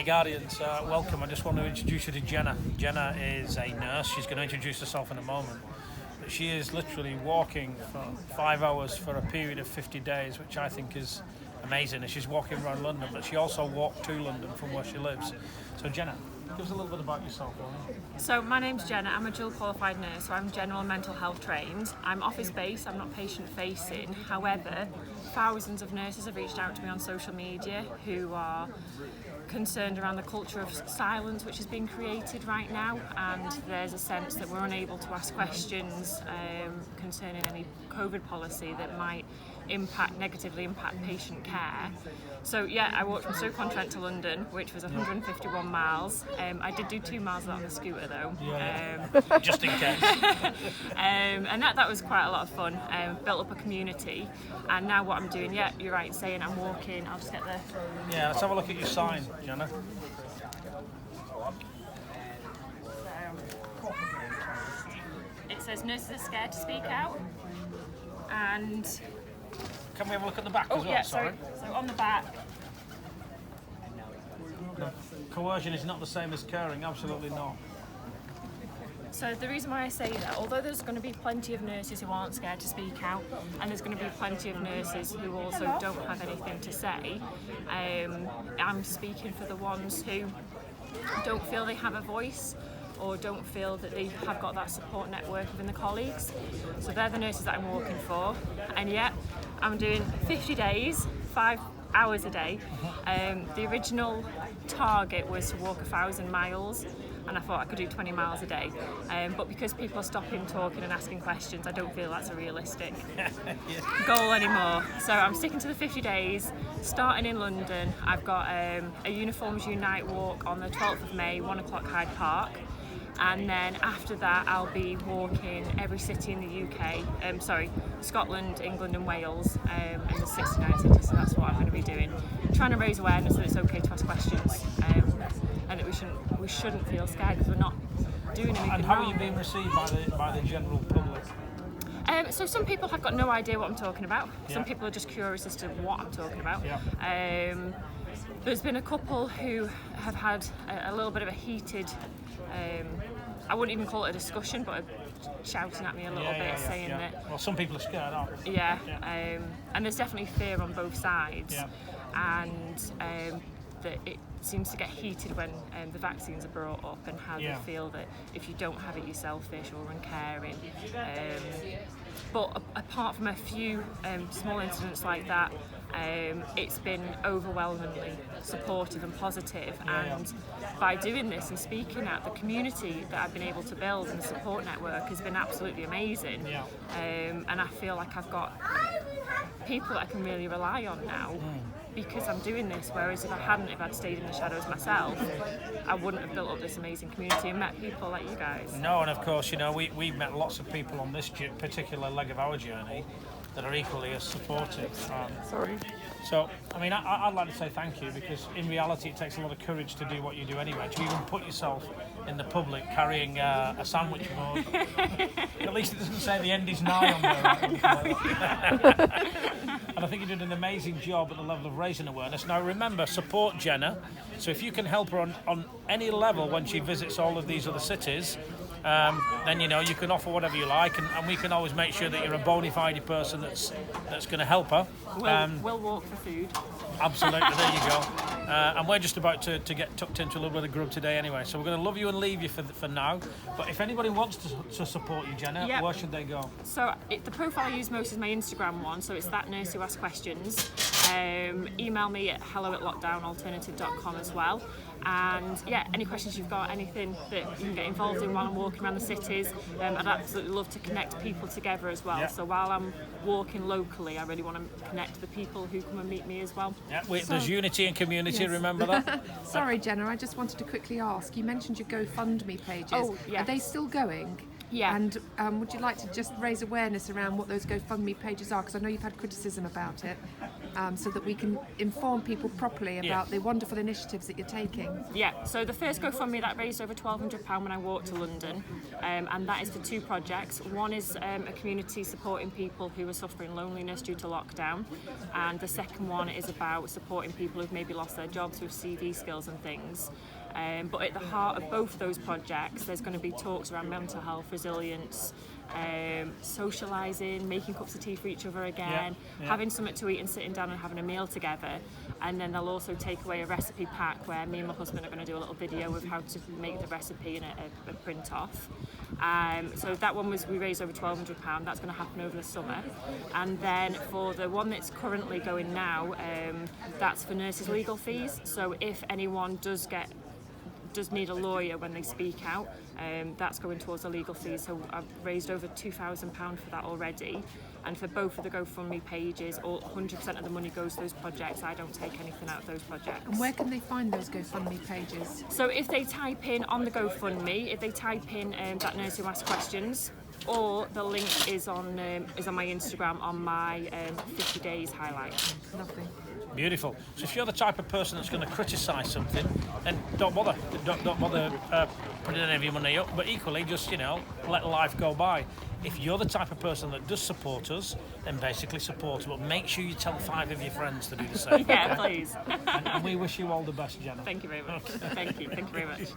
Guardians, welcome. I just want to introduce you to Jenna. Jenna is a nurse. She's going to introduce herself in a moment. But she is literally walking for 5 hours for a period of 50 days, which I think is amazing. And she's walking around London, but she also walked to London from where she lives. So Jenna, give us a little bit about yourself, won't you? So my name's Jenna, I'm a dual qualified nurse, so I'm general and mental health trained. I'm office based, I'm not patient facing. However, thousands of nurses have reached out to me on social media who are concerned around the culture of silence which is being created right now, and there's a sense that we're unable to ask questions concerning any COVID policy that might negatively impact patient care. So yeah, I walked from Stoke-on-Trent to London, which was 151 miles. I did do 2 miles on the scooter though. Just in case. And that was quite a lot of fun. Built up a community, and now what I'm doing, yeah, you're right, saying I'm walking, I'll just get the... Yeah, let's have a look at your sign, Jenna. It says nurses are scared to speak out, and... Can we have a look at the back as well? Yeah, sorry. So on the back... No. Coercion is not the same as caring, absolutely not. So the reason why I say that, although there's going to be plenty of nurses who aren't scared to speak out, and there's going to be plenty of nurses who also don't have anything to say, I'm speaking for the ones who don't feel they have a voice or don't feel that they have got that support network within the colleagues. So they're the nurses that I'm working for, and yet I'm doing 50 days, 5 hours a day. The original target was to walk 1,000 miles, and I thought I could do 20 miles a day. But because people are stopping, talking and asking questions, I don't feel that's a realistic goal anymore. So I'm sticking to the 50 days, starting in London. I've got a Uniforms Unite walk on the 12th of May, 1 o'clock Hyde Park. And then after that I'll be walking every city in the UK, Scotland, England and Wales, and there's 69 cities, so that's what I'm going to be doing. Trying to raise awareness that it's okay to ask questions, and that we shouldn't feel scared because we're not doing anything wrong. And how are you being received by the general public? So some people have got no idea what I'm talking about. Yeah. Some people are just curious as to what I'm talking about. Yeah. There's been a couple who have had a little bit of a heated, I wouldn't even call it a discussion, but shouting at me a little bit, saying that... Well, some people are scared, aren't they? Yeah, and there's definitely fear on both sides, and that it seems to get heated when the vaccines are brought up, and how they feel that if you don't have it, you're selfish or uncaring. But apart from a few small incidents like that, it's been overwhelmingly supportive and positive, and by doing this and speaking out, the community that I've been able to build and the support network has been absolutely amazing. And I feel like I've got people that I can really rely on now because I'm doing this, whereas if I'd stayed in the shadows myself, I wouldn't have built up this amazing community and met people like you guys. No, and of course, we've met lots of people on this particular leg of our journey that are equally as supportive. Sorry. So, I mean, I'd like to say thank you, because in reality it takes a lot of courage to do what you do anyway, to even put yourself in the public carrying a sandwich board. At least it doesn't say the end is nigh on there. And I think you did an amazing job at the level of raising awareness. Now remember, support Jenna, so if you can help her on any level when she visits all of these other cities, then you can offer whatever you like, and we can always make sure that you're a bona fide person that's going to help her. We'll walk for food. Absolutely, there you go. And we're just about to get tucked into a little bit of grub today anyway, so we're going to love you and leave you for now. But if anybody wants to support you, Jenna, where should they go? So the profile I use most is my Instagram one, so it's that nurse who asks questions. Email me at hello@lockdownalternative.com as well. And any questions you've got, anything that you can get involved in while I'm walking around the cities, I'd absolutely love to connect people together as well. So while I'm walking locally, I really want to connect the people who come and meet me as well. There's unity and community, remember that? Sorry, Jenna, I just wanted to quickly ask, you mentioned your GoFundMe pages. Oh, yes. Are they still going? Yeah. And would you like to just raise awareness around what those GoFundMe pages are? Because I know you've had criticism about it. so that we can inform people properly about the wonderful initiatives that you're taking. Yeah, so the first GoFundMe that raised over £1,200 when I walked to London, and that is for two projects. One is a community supporting people who are suffering loneliness due to lockdown, and the second one is about supporting people who've maybe lost their jobs with CV skills and things. But at the heart of both those projects, there's going to be talks around mental health, resilience, socialising, making cups of tea for each other again, having something to eat and sitting down and having a meal together. And then they'll also take away a recipe pack where me and my husband are going to do a little video of how to make the recipe and a print off. So that one we raised over £1,200. That's going to happen over the summer. And then for the one that's currently going now, that's for nurses' legal fees. So if anyone does need a lawyer when they speak out, that's going towards the legal fees. So I've raised over £2,000 for that already. And for both of the GoFundMe pages, 100% of the money goes to those projects. I don't take anything out of those projects. And where can they find those GoFundMe pages? So if they type in on the GoFundMe, if they type in that nurse who asked questions, or the link is on my Instagram on my 50 days highlight. Lovely. Beautiful. So if you're the type of person that's going to criticise something, then don't bother putting any of your money up. But equally, just let life go by. If you're the type of person that does support us, then basically support us. But make sure you tell 5 of your friends to do the same. Yeah, please. And we wish you all the best, Jenna. Thank you very much. Thank you very much.